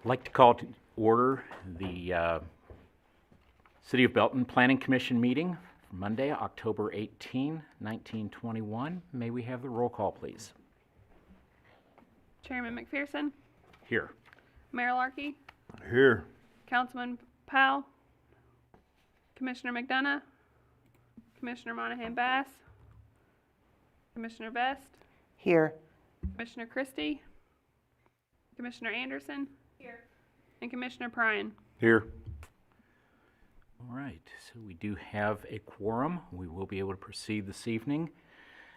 like to call to order the City of Belton Planning Commission meeting for Monday, October 18, 1921. May we have the roll call, please? Chairman McPherson, Here. Mayor Larkey, Here. Councilman Powell, Commissioner McDonough, Commissioner Monahan Bass, Commissioner Best, Here. Commissioner Christie, Commissioner Anderson, here, and Commissioner Pryan. Here. All right, so we do have a quorum. We will be able to proceed this evening.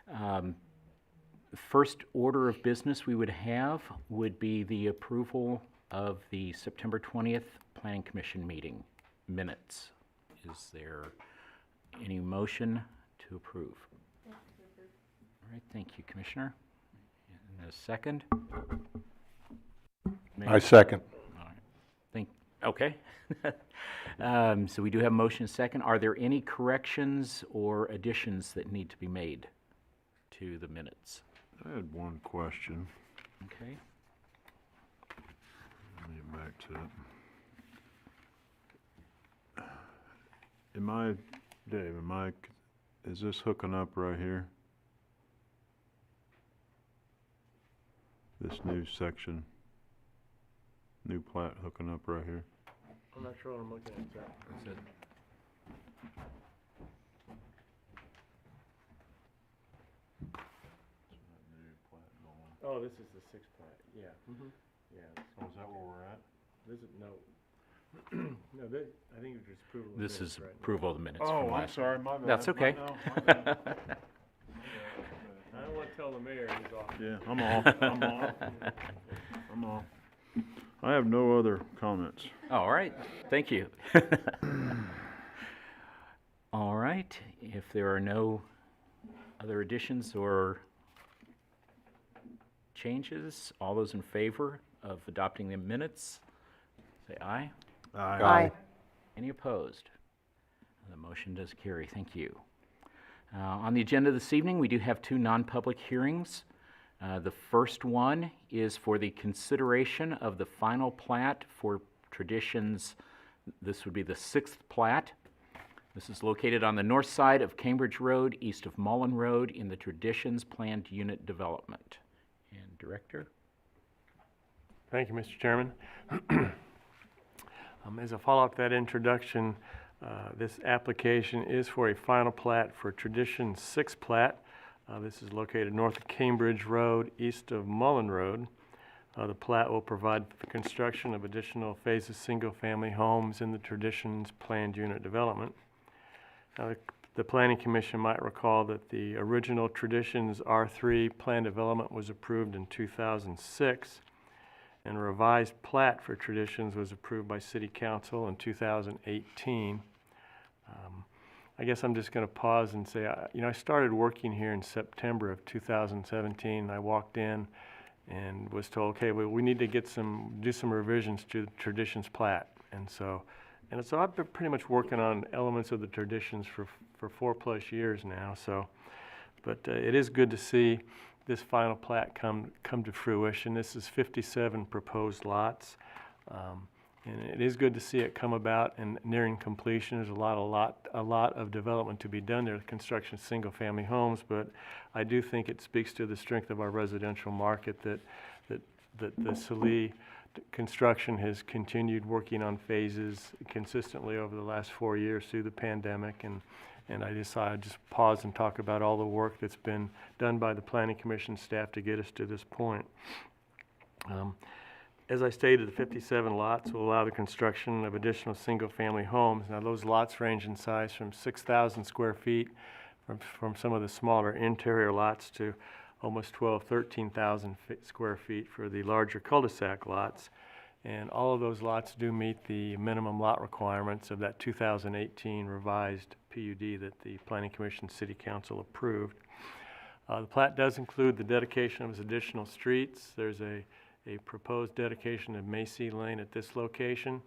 The first order of business we would have would be the approval of the September 20th Planning Commission meeting minutes. Is there any motion to approve? All right, thank you, Commissioner. And a second? I second. All right. Okay. So we do have a motion and a second. Are there any corrections or additions that need to be made to the minutes? I had one question. Okay. Let me get back to it. Dave, is this hooking up right here? This new section? New plat hooking up right here? I'm not sure what I'm looking at, sir. That's it. Oh, this is the sixth plat, yeah. Mm-hmm. Yeah. Oh, is that where we're at? This is, no. No, I think it's just approval of This minutes is right now. approval of the minutes Oh, from I'm last. sorry, my bad. That's okay. My bad. I don't want to tell the mayor he's off. Yeah, I'm off. I'm off. I have no other comments. All right, thank you. All right, if there are no other additions or changes, all those in favor of adopting the minutes, say aye. Aye. Any opposed? The motion does carry. Thank you. On the agenda this evening, we do have two non-public hearings. The first one is for the consideration of the final plat for Traditions. This would be the sixth plat. This is located on the north side of Cambridge Road, east of Mullen Road, in the Traditions Planned Unit Development. And Director? Thank you, Mr. Chairman. As a follow-up to that introduction, this application is for a final plat for Tradition 6 plat. This is located north of Cambridge Road, east of Mullen Road. The plat will provide for the construction of additional phases single-family homes in the Traditions Planned Unit Development. The Planning Commission might recall that the original Traditions R3 plan development was approved in 2006, and a revised plat for Traditions was approved by City Council in 2018. I guess I'm just going to pause and say, I started working here in September of 2017. I walked in and was told, okay, we need to do some revisions to the Traditions plat. And so I've been pretty much working on elements of the Traditions for 4+ years now. But it is good to see this final plat come to fruition. This is 57 proposed lots. And it is good to see it come about and nearing completion. There's a lot of development to be done there, construction of single-family homes, but I do think it speaks to the strength of our residential market that the Salee construction has continued working on phases consistently over the last 4 years through the pandemic, and I decided to just pause and talk about all the work that's been done by the Planning Commission staff to get us to this point. As I stated, the 57 lots will allow the construction of additional single-family homes. Now, those lots range in size from 6,000 square feet from some of the smaller interior lots to almost 13,000 square feet for the larger cul-de-sac lots. And all of those lots do meet the minimum lot requirements of that 2018 revised PUD that the Planning Commission City Council approved. The plat does include the dedication of additional streets. There's a proposed dedication of Macy Lane at this location,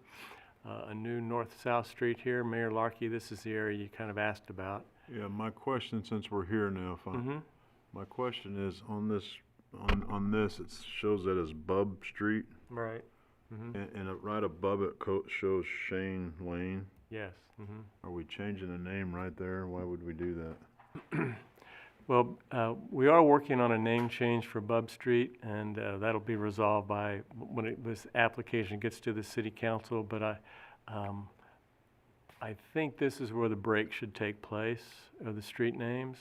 a new north-south street here. Mayor Larkey, this is the area you kind of asked about. Yeah, my question, since we're here now, my question is on this, it shows that as Bub Street. Right. And right above it shows Shane Lane. Yes. Are we changing the name right there? Why would we do that? Well, we are working on a name change for Bub Street, and that'll be resolved by when this application gets to the city council. But I think this is where the break should take place of the street names.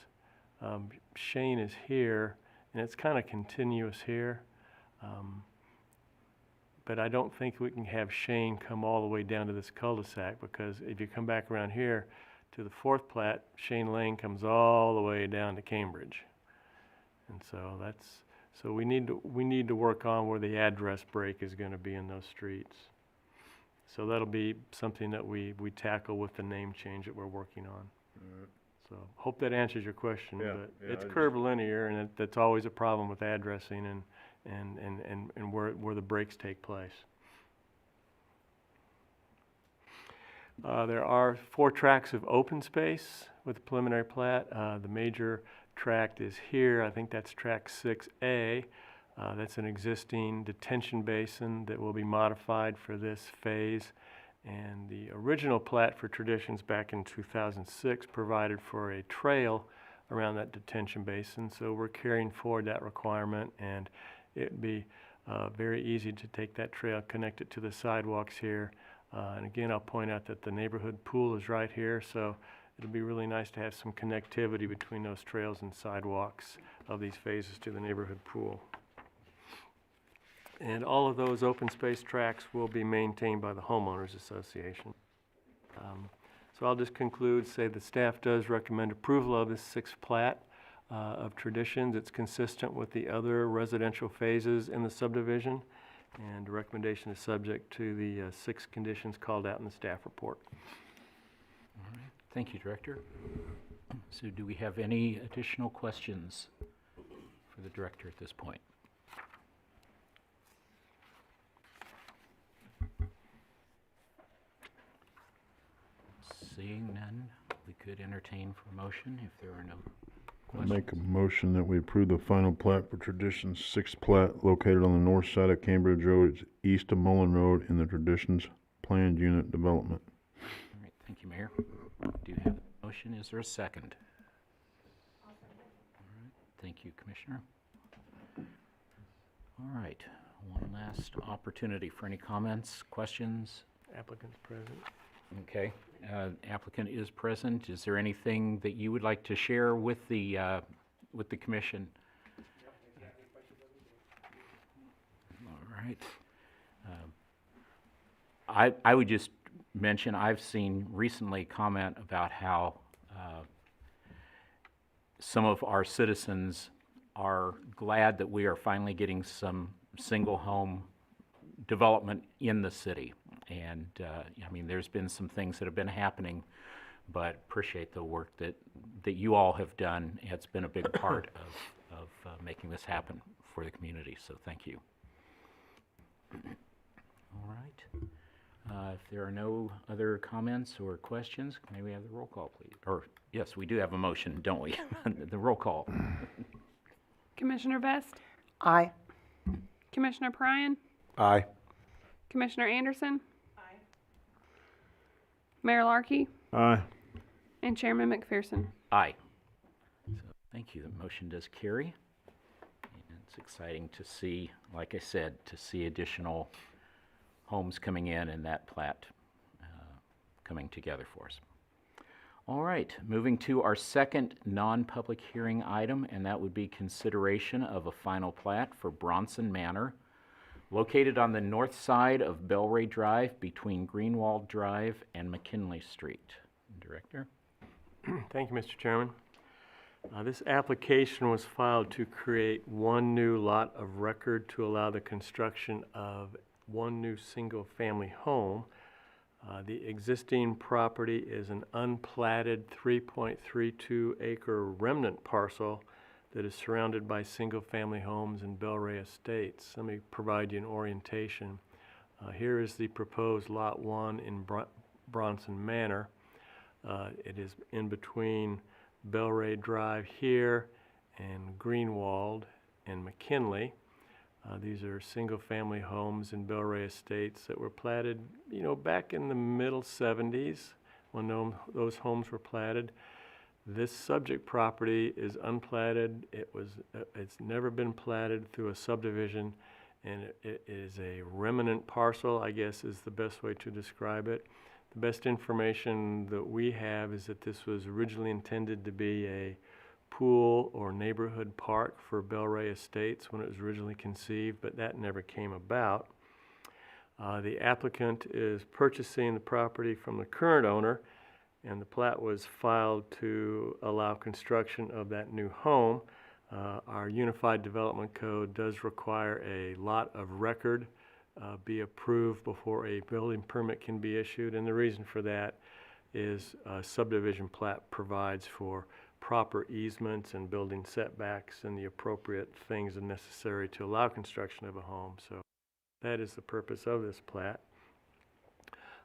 Shane is here, and it's kind of continuous here. But I don't think we can have Shane come all the way down to this cul-de-sac, because if you come back around here to the fourth plat, Shane Lane comes all the way down to Cambridge. And so we need to work on where the address break is going to be in those streets. So that'll be something that we tackle with the name change that we're working on. So hope that answers your question. Yeah, But yeah, it's I just- curvilinear, and that's always a problem with addressing and where the breaks take place. There are 4 tracts of open space with the preliminary plat. The major tract is here. I think that's tract 6A. That's an existing detention basin that will be modified for this phase. And the original plat for Traditions back in 2006 provided for a trail around that detention basin. So we're carrying forward that requirement, and it'd be very easy to take that trail, connect it to the sidewalks here. And again, I'll point out that the neighborhood pool is right here, so it'll be really nice to have some connectivity between those trails and sidewalks of these phases to the neighborhood pool. And all of those open space tracts will be maintained by the homeowners association. So I'll just conclude, say the staff does recommend approval of this 6th plat of Traditions. It's consistent with the other residential phases in the subdivision, and the recommendation is subject to the 6 conditions called out in the staff report. All right. Thank you, Director. So do we have any additional questions for the Director at this point? Seeing none, we could entertain for a motion if there are no I questions. make a motion that we approve the final plat for Traditions 6th plat located on the north side of Cambridge Road, it's east of Mullen Road in the Traditions Planned Unit Development. All right, thank you, Mayor. Do you have a motion? Is there a second? All right, thank you, Commissioner. All right, one last opportunity for any comments, questions? Applicant's present. Okay, applicant is present. Is there anything that you would like to share with the commission? All right. I would just mention, I've seen recently comment about how some of our citizens are glad that we are finally getting some single home development in the city. And, I mean, there's been some things that have been happening, but appreciate the work that you all have done. It's been a big part of making this happen for the community, so thank you. All right. If there are no other comments or questions, may we have the roll call, please? Or, yes, we do have a motion, don't we? The roll call. Commissioner Vest, Aye. Commissioner Pryan, Aye. Commissioner Anderson. Mayor Larkey, Aye. and Chairman McPherson. Aye. So, thank you. The motion does carry. And it's exciting to see, like I said, to see additional homes coming in and that plat coming together for us. All right, moving to our second non-public hearing item, and that would be consideration of a final plat for Bronson Manor, located on the north side of Belray Drive between Greenwald Drive and McKinley Street. Director? Thank you, Mr. Chairman. This application was filed to create one new lot of record to allow the construction of one new single-family home. The existing property is an unplatted 3.32 acre remnant parcel that is surrounded by single-family homes and Belray Estates. Let me provide you an orientation. Here is the proposed Lot 1 in Bronson Manor. It is in between Belray Drive here and Greenwald and McKinley. These are single-family homes in Belray Estates that were platted, back in the middle 70s when those homes were platted. This subject property is unplatted. It's never been platted through a subdivision, and it is a remnant parcel, I guess is the best way to describe it. The best information that we have is that this was originally intended to be a pool or neighborhood park for Belray Estates when it was originally conceived, but that never came about. The applicant is purchasing the property from the current owner, and the plat was filed to allow construction of that new home. Our Unified Development Code does require a lot of record be approved before a building permit can be issued, and the reason for that is subdivision plat provides for proper easements and building setbacks and the appropriate things necessary to allow construction of a home. So that is the purpose of this plat.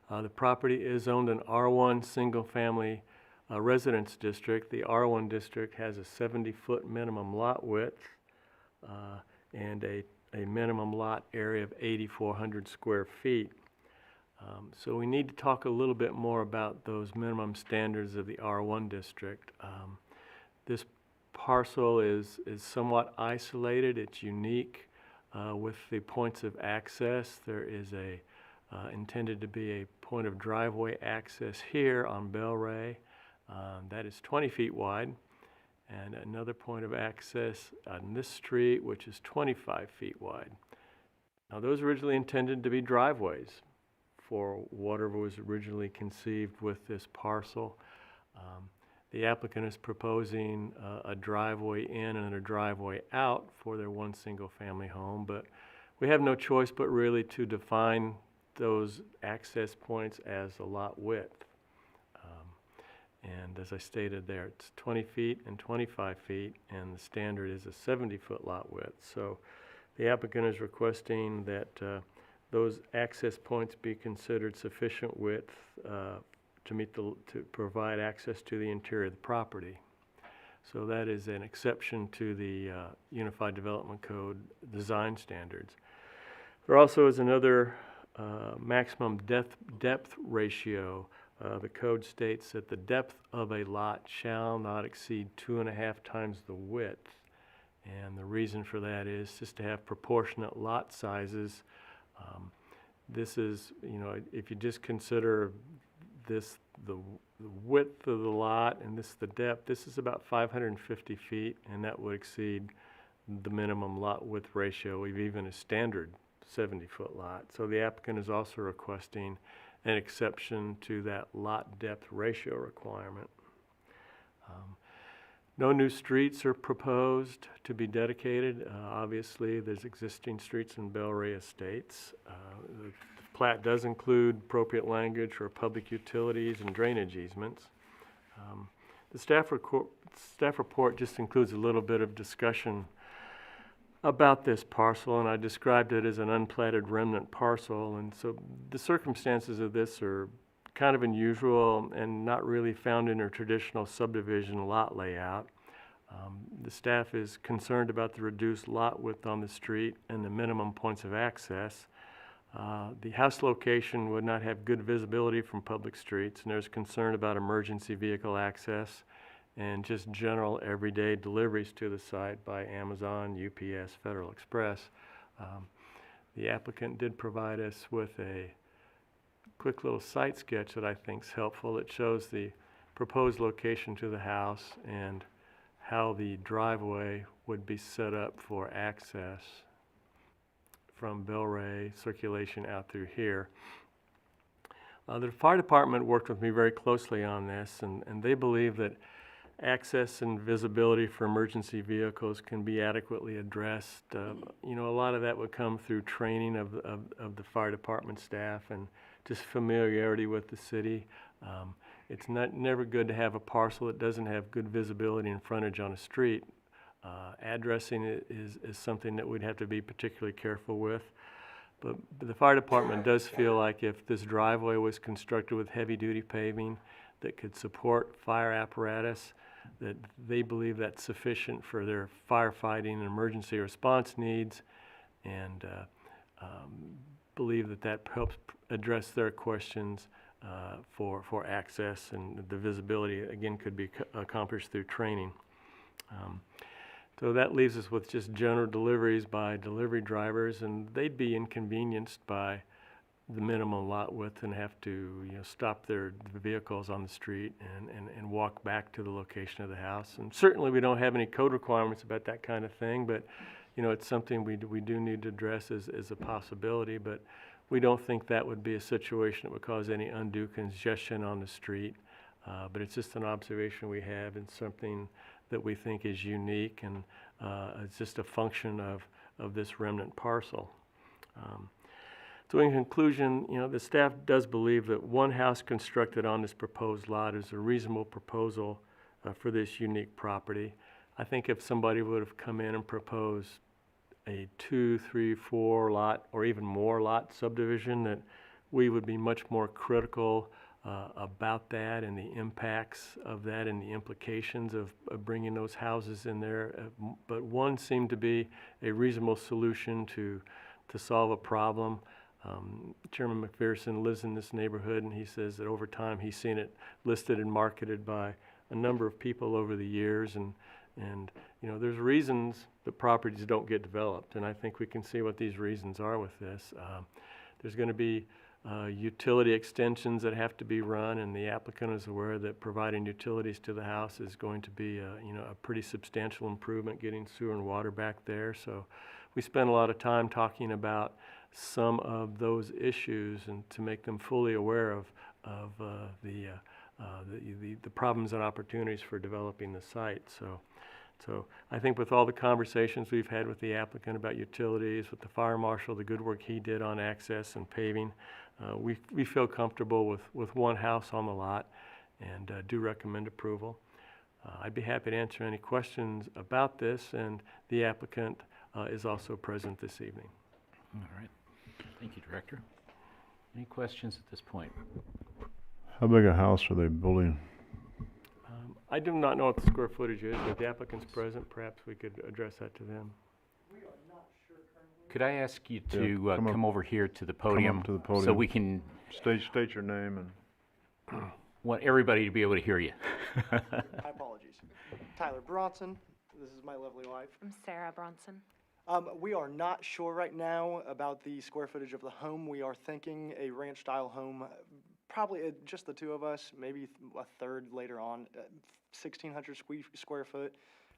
The property is owned in R1 single-family residence district. The R1 district has a 70-foot minimum lot width and a minimum lot area of 8,400 square feet. So we need to talk a little bit more about those minimum standards of the R1 district. This parcel is somewhat isolated. It's unique with the points of access. There is intended to be a point of driveway access here on Belray. That is 20 feet wide, and another point of access on this street, which is 25 feet wide. Now, those originally intended to be driveways for whatever was originally conceived with this parcel. The applicant is proposing a driveway in and a driveway out for their one single-family home, but we have no choice but really to define those access points as a lot width. And as I stated there, it's 20 feet and 25 feet, and the standard is a 70-foot lot width. So the applicant is requesting that those access points be considered sufficient width to provide access to the interior of the property. So that is an exception to the Unified Development Code design standards. There also is another maximum depth ratio. The code states that the depth of a lot shall not exceed 2.5 times the width. And the reason for that is just to have proportionate lot sizes. This is, if you just consider this the width of the lot and this the depth, this is about 550 feet, and that would exceed the minimum lot width ratio of even a standard 70-foot lot. So the applicant is also requesting an exception to that lot depth ratio requirement. No new streets are proposed to be dedicated. Obviously, there's existing streets in Belray Estates. The plat does include appropriate language for public utilities and drainage easements. The staff report just includes a little bit of discussion about this parcel, and I described it as an unplatted remnant parcel, and so the circumstances of this are kind of unusual and not really found in a traditional subdivision lot layout. The staff is concerned about the reduced lot width on the street and the minimum points of access. The house location would not have good visibility from public streets, and there's concern about emergency vehicle access and just general everyday deliveries to the site by Amazon, UPS, Federal Express. The applicant did provide us with a quick little site sketch that I think is helpful. It shows the proposed location to the house and how the driveway would be set up for access from Belray circulation out through here. The fire department worked with me very closely on this, and they believe that access and visibility for emergency vehicles can be adequately addressed. A lot of that would come through training of the fire department staff and just familiarity with the city. It's never good to have a parcel that doesn't have good visibility and frontage on a street. Addressing it is something that we'd have to be particularly careful with. But the fire department does feel like if this driveway was constructed with heavy-duty paving that could support fire apparatus, that they believe that's sufficient for their firefighting and emergency response needs, and believe that that helps address their questions for access, and the visibility, again, could be accomplished through training. So that leaves us with just general deliveries by delivery drivers, and they'd be inconvenienced by the minimum lot width and have to, stop their vehicles on the street and walk back to the location of the house. And certainly we don't have any code requirements about that kind of thing, but it's something we do need to address as a possibility, but we don't think that would be a situation that would cause any undue congestion on the street. But it's just an observation we have, and something that we think is unique, and it's just a function of this remnant parcel. So in conclusion, the staff does believe that one house constructed on this proposed lot is a reasonable proposal for this unique property. I think if somebody would have come in and proposed a 2, 3, 4 lot or even more lot subdivision, that we would be much more critical about that and the impacts of that and the implications of bringing those houses in there. But one seemed to be a reasonable solution to solve a problem. Chairman McPherson lives in this neighborhood, and he says that over time he's seen it listed and marketed by a number of people over the years, and there's reasons that properties don't get developed, and I think we can see what these reasons are with this. There's going to be utility extensions that have to be run, and the applicant is aware that providing utilities to the house is going to be a pretty substantial improvement, getting sewer and water back there. So we spent a lot of time talking about some of those issues and to make them fully aware of the problems and opportunities for developing the site. So I think with all the conversations we've had with the applicant about utilities, with the fire marshal, the good work he did on access and paving, we feel comfortable with one house on the lot, and do recommend approval. I'd be happy to answer any questions about this, and the applicant is also present this evening. All right. Thank you, Director. Any questions at this point? How big a house are they building? I do not know what the square footage is, but the applicant's present. Perhaps we could address that to them. Could I ask you to Yeah, come over here to the podium? to the So podium. we can State your name and... want everybody to be able to hear you. My apologies. Tyler Bronson. This is my lovely wife. I'm Sarah Bronson. We are not sure right now about the square footage of the home. We are thinking a ranch-style home, probably just the two of us, maybe a third later on, 1,600 square foot.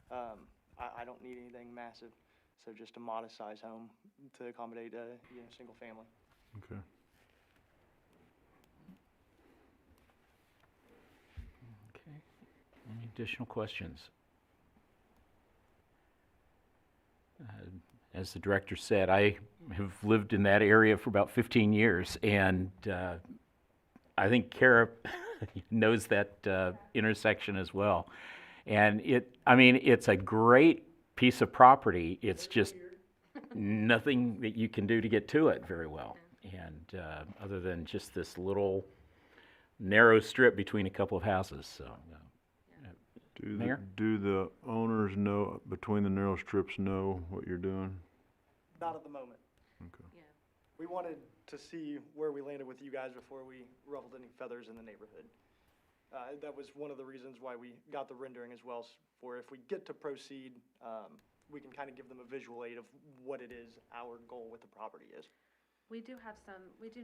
I don't need anything massive, so just a modest-sized home to accommodate a single family. Okay. Okay. Any additional questions? As the director said, I have lived in that area for about 15 years, and I think Kara knows that intersection as well. And it's a great piece of property. It's just nothing that you can do to get to it very well. And other than just this little narrow strip between a couple of houses, so. Mayor? Do the owners know, between the narrow strips, know what you're doing? Not at the moment. Okay. Yeah. We wanted to see where we landed with you guys before we ruffled any feathers in the neighborhood. That was one of the reasons why we got the rendering as well, for if we get to proceed, we can kind of give them a visual aid of what it is our goal with the property is. We do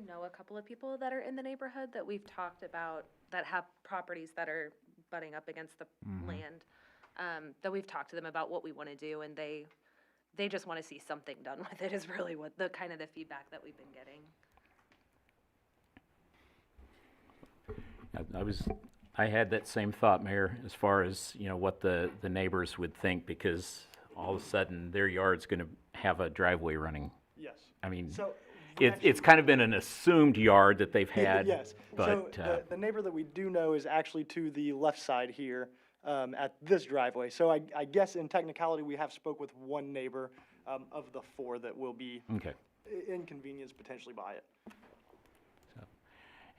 know a couple of people that are in the neighborhood that we've talked about that have properties that are butting up against the land, that we've talked to them about what we want to do, and they just want to see something done with it is really what the kind of the feedback that we've been getting. I had that same thought, Mayor, as far as, what the neighbors would think, because all of a sudden their yard's going to have a driveway running. Yes. I mean, So it's kind of been an assumed yard that they've had. Yes. But, so the neighbor that we do know is actually to the left side here at this driveway. So I guess in technicality we have spoke with one neighbor of the four that will be Okay. inconvenienced potentially by it.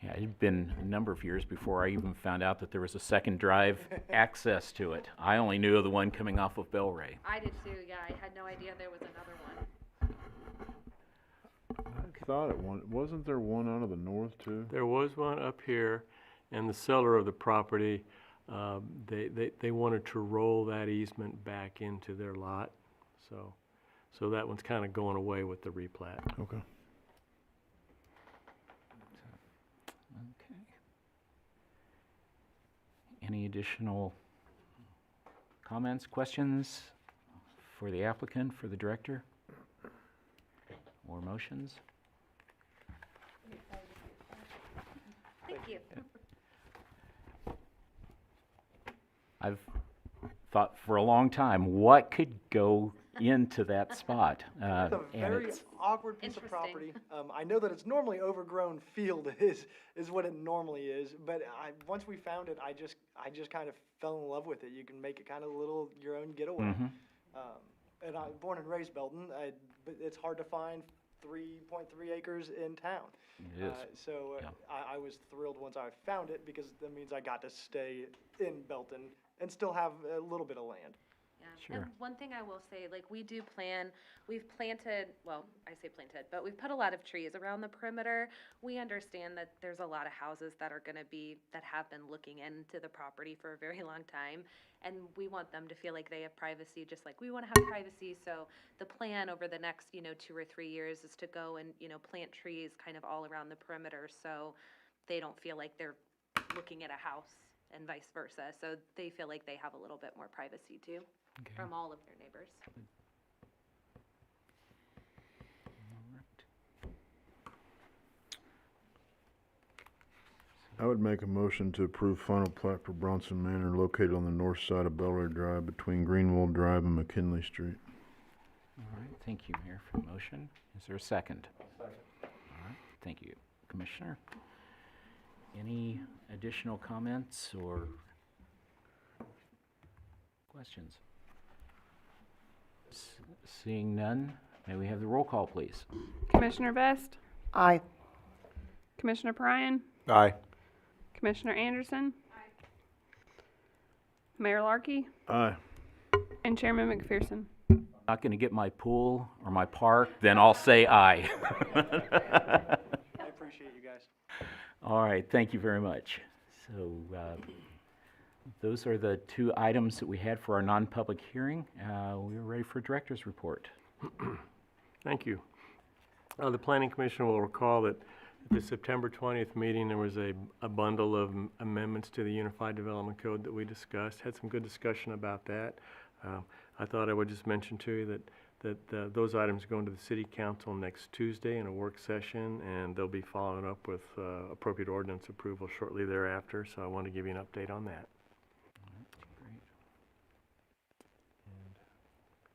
Yeah, it had been a number of years before I even found out that there was a second drive access to it. I only knew of the one coming off of Bellray. I did too, yeah. I had no idea there was another one. thought wasn't there one out of the north too? There was one up here, and the seller of the property, they wanted to roll that easement back into their lot. So that one's kind of going away with the replat. Okay. Okay. Any additional comments, questions for the applicant, for the director? Or motions? Thank you. I've thought for a long time, what could go into that spot? It's a very awkward piece of Interesting. property. I know that it's normally overgrown field is what it normally is, but once we found it, I just kind of fell in love with it. You can make it kind of your own getaway. Mhm. And I'm born and raised Belton, but it's hard to find 3.3 acres in town. It is. Yeah. I was thrilled once I found it because that means I got to stay in Belton and still have a little bit of land. Yeah, Sure. and one thing I will say, like, we've planted, well, I say planted, but we've put a lot of trees around the perimeter. We understand that there's a lot of houses that have been looking into the property for a very long time, and we want them to feel like they have privacy, just like we want to have privacy. So the plan over the next, 2 or 3 years is to go and, plant trees kind of all around the perimeter, so they don't feel like they're looking at a house and vice versa. So they feel like they have a little bit more privacy too. Okay. From all of their neighbors. I would make a motion to approve final plat for Bronson Manor located on the north side of Belray Drive between Greenwald Drive and McKinley Street. All right, thank you, Mayor, for the motion. Is there a second? Second. All right, thank you. Commissioner, any additional comments or questions? Seeing none, may we have the roll call, please? Commissioner Vest, Aye. Commissioner Pryan, Aye. Commissioner Anderson, Mayor Larkey, Aye. and Chairman McPherson. Not going to get my pool or my park, then I'll say aye. I appreciate you guys. All right, thank you very much. So those are the two items that we had for our non-public hearing. We're ready for director's report. Thank you. The Planning Commission will recall that at the September 20th meeting, there was a bundle of amendments to the Unified Development Code that we discussed. Had some good discussion about that. I thought I would just mention to you that those items go into the City Council next Tuesday in a work session, and they'll be following up with appropriate ordinance approval shortly thereafter. So I want to give you an update on that. Great. And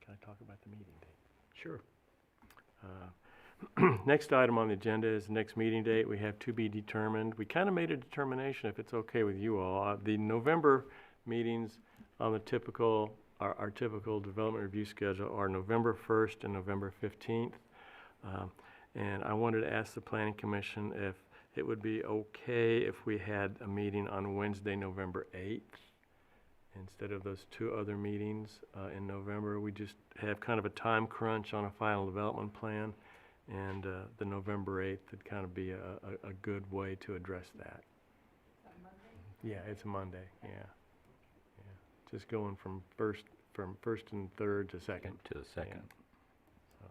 can I talk about the meeting date? Sure. Next item on the agenda is the next meeting date. We have to be determined. We kind of made a determination, if it's okay with you all. The November meetings on the our typical development review schedule are November 1st and November 15th. And I wanted to ask the Planning Commission if it would be okay if we had a meeting on Wednesday, November 8th. Instead of those two other meetings in November. We just have kind of a time crunch on a final development plan. And the November 8th would kind of be a good way to address that. Yeah, it's a Monday, yeah. Just going from first and third to second. To the second. So,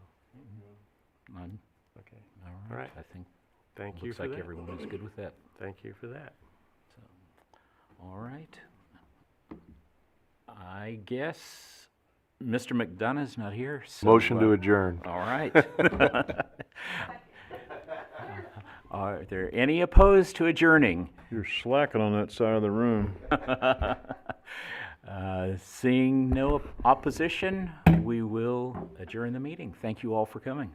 None? okay, All right. I think thank you looks for like that. everyone is good with that. Thank you for that. All right. I guess Mr. McDonough's not here. So, Motion to adjourn. All right. Are there any opposed to adjourning? You're slacking on that side of the room. Seeing no opposition, we will adjourn the meeting. Thank you all for coming.